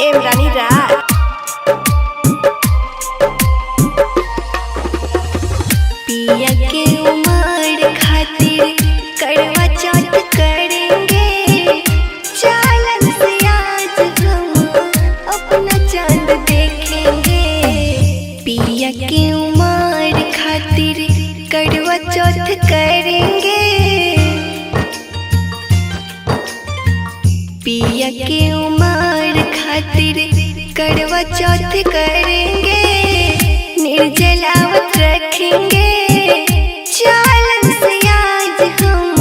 रानी रात पिया के उमर खातिर करवा चौथ करेंगे। चालन से आज हम अपना चांद देखेंगे। पिया के उमर खातिर करवा चौथ करेंगे। पिया के उमर खातिर करवा चौथ करेंगे। निर्जलावत रखेंगे। चालन से आज हम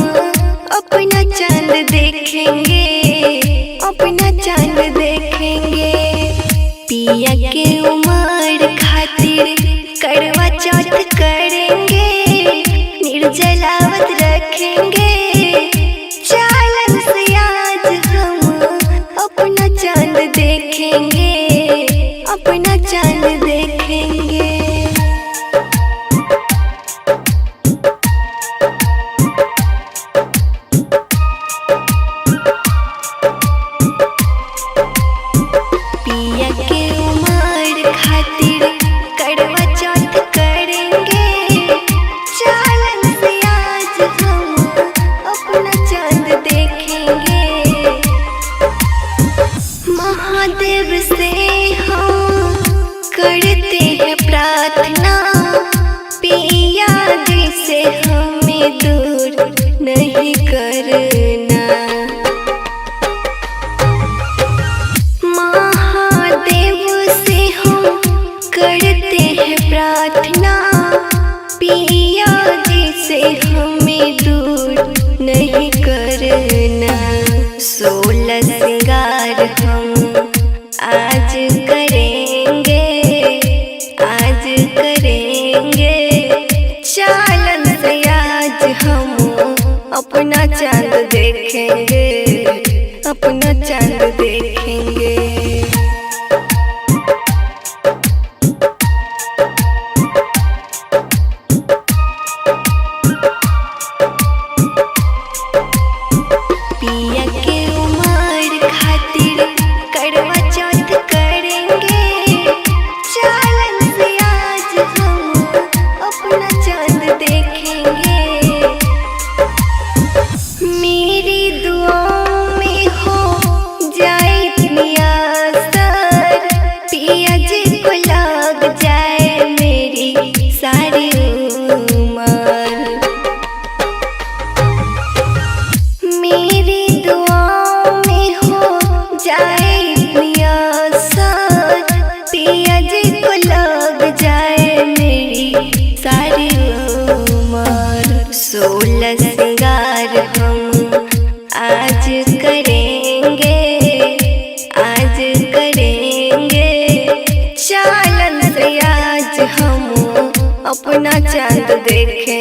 अपना चांद देखेंगे। अपना चांद देखेंगे। पिया के उमर खातिर करवा चौथ करेंगे। निर्जलावत रखेंगे। चालन से आज हम अपना चांद देखेंगे। अपना चांद देखेंगे। पिया के उमर खातिर करवा चौथ करेंगे। चालन से आज हम अपना चांद देखेंगे। महादेव से हम करते हैं प्रार्थना। पिया जी से हमें दूर नहीं करना। महादेव से हम करते हैं प्रार्थना। पिया जी से हमें दूर नहीं करना। 16 श्रृंगार हम आज करेंगे। आज करेंगे। चालन से आज हम अपना चांद देखेंगे। अपना चांद देखेंगे। पिया के उमर खातिर करवा चौथ करेंगे। चालन से आज हम अपना चांद देखेंगे। मेरी दुआओं में हो जाए इतनी असर। पिया जी को लग जाए मेरी सारी उम्र। मेरी दुआओं में हो जाए इतनी असर। पिया जी को लग जाए मेरी सारी उम्र। 16 श्रृंगार हम आज करेंगे। आज करेंगे। चालन से आज हम अपना चांद देखें।